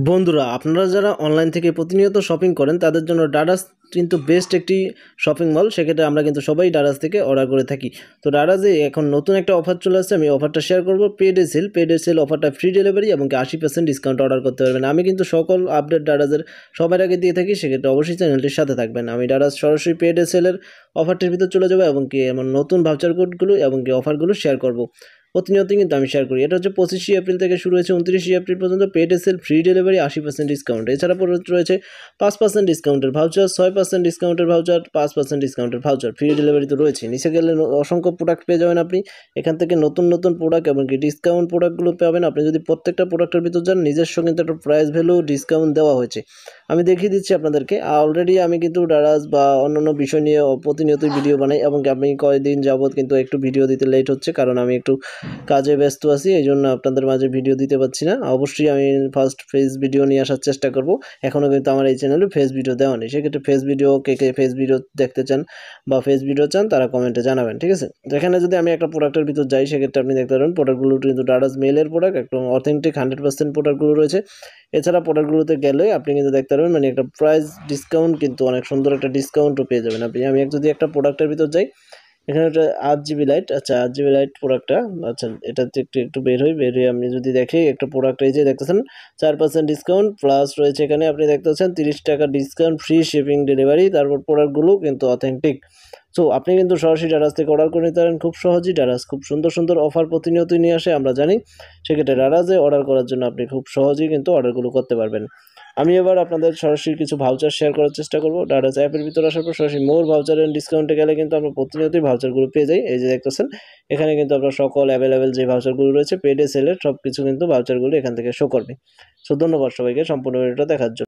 বন্ধুরা, আপনারা যারা অনলাইন থেকে প্রতিনিয়ত শপিং করেন তাদের জন্য ডাডাস কিন্তু বেস্ট একটি শপিং মল। সেক্ষেত্রে আমরা কিন্তু সবাই ডাডাস থেকে অর্ডার করে থাকি। তো ডাডাসে এখন নতুন একটা অফার চলে আসছে, আমি অফারটা শেয়ার করব। পেড এ সেল অফারটা ফ্রি ডেলিভারি এবং 80% ডিসকাউন্ট অর্ডার করতে পারবেন। আমি কিন্তু সকল আপডেট ডাডাসের সবার আগে দিয়ে থাকি, সেক্ষেত্রে অবশ্যই চ্যানেলটির সাথে থাকবেন। আমি ডাডাস সরাসরি পেড-এ-সেলের অফারটির ভিতর চলে যাবো এবং কি এমন নতুন ভাউচার কোডগুলো এবং কি অফারগুলো শেয়ার করব। প্রতিনিয়তই কিন্তু আমি শেয়ার করি। এটা হচ্ছে 25শে এপ্রিল থেকে শুরু হয়েছে 29শে এপ্রিল পর্যন্ত। পেড-এ-সেল ফ্রি ডেলিভারি 80% ডিসকাউন্ট। এছাড়া রয়েছে 5% ডিসকাউন্টের ভাউচার, 6% ডিসকাউন্টের ভাউচার, 5% ডিসকাউন্টের ভাউচার। ফ্রি ডেলিভারি তো রয়েছে। নিচে গেলে অসংখ্য প্রোডাক্ট পেয়ে যাবেন আপনি। এখান থেকে নতুন নতুন প্রোডাক্ট এবং কি ডিসকাউন্ট প্রোডাক্টগুলো পাবেন। আপনি যদি প্রত্যেকটা প্রোডাক্টের ভিতর যান, নিজস্ব কিন্তু একটা প্রাইস ভ্যালু ডিসকাউন্ট দেওয়া হয়েছে। আমি দেখিয়ে দিচ্ছি আপনাদেরকে। অলরেডি আমি কিন্তু ডারাজ বা অন্যান্য বিষয় নিয়ে প্রতিনিয়তই ভিডিও বানাই এবং আমি কয়েকদিন যাবৎ কিন্তু একটু ভিডিও দিতে লেট হচ্ছে, কারণ আমি একটু কাজে ব্যস্ত আছি, এই জন্য আপনাদের মাঝে ভিডিও দিতে পারছি না। অবশ্যই আমি ফার্স্ট ফেস ভিডিও নিয়ে আসার চেষ্টা করব। এখনও কিন্তু আমার এই চ্যানেলে ফেস ভিডিও দেওয়া নেই। সেক্ষেত্রে ফেস ভিডিও কে ফেস ভিডিও দেখতে চান বা ফেস ভিডিও চান তারা কমেন্টে জানাবেন, ঠিক আছে? এখানে যদি আমি একটা প্রোডাক্টের ভিতর যাই, সেক্ষেত্রে আপনি দেখতে পারেন প্রোডাক্টগুলো কিন্তু ডাডাস মেলের প্রোডাক্ট, একদম অথেন্টিক 100% প্রোডাক্টগুলো রয়েছে। এছাড়া প্রোডাক্টগুলোতে গেলে আপনি কিন্তু দেখতে পারবেন মানে একটা প্রাইস ডিসকাউন্ট, কিন্তু অনেক সুন্দর একটা ডিসকাউন্টও পেয়ে যাবেন আপনি। আমি যদি একটা প্রোডাক্টের ভিতর যাই, এখানে একটা 8 GB লাইট, আচ্ছা 8 GB লাইট প্রোডাক্টটা, আচ্ছা এটাতে একটু বের হয়ে আমি যদি দেখি একটা প্রোডাক্ট, এই যে দেখতেছেন 4% ডিসকাউন্ট প্লাস রয়েছে। এখানে আপনি দেখতে পাচ্ছেন 30 টাকা ডিসকাউন্ট, ফ্রি শিপিং ডেলিভারি। তারপর প্রোডাক্টগুলো কিন্তু অথেন্টিক। সো আপনি কিন্তু সরাসরি ডারাজ থেকে অর্ডার করে নিতে পারেন খুব সহজেই। ডারাজ খুব সুন্দর সুন্দর অফার প্রতিনিয়তই নিয়ে আসে, আমরা জানি। সেক্ষেত্রে ডারাজে অর্ডার করার জন্য আপনি খুব সহজেই কিন্তু অর্ডারগুলো করতে পারবেন। আমি এবার আপনাদের সরাসরি কিছু ভাউচার শেয়ার করার চেষ্টা করব। ডাটাস অ্যাপের ভিতরে আসার পর সরাসরি মোর ভাউচার এন্ড ডিসকাউন্টে গেলে কিন্তু আমরা প্রতিনিয়তই ভাউচারগুলো পেয়ে যাই। এই যে দেখতেছেন, এখানে কিন্তু আপনার সকল অ্যাভেলেবেল যে ভাউচারগুলো রয়েছে পেড-এ-সেলের, সব কিছু কিন্তু ভাউচারগুলো এখান থেকে শো করবে। সো ধন্যবাদ সবাইকে সম্পূর্ণ ভিডিওটা দেখার জন্য।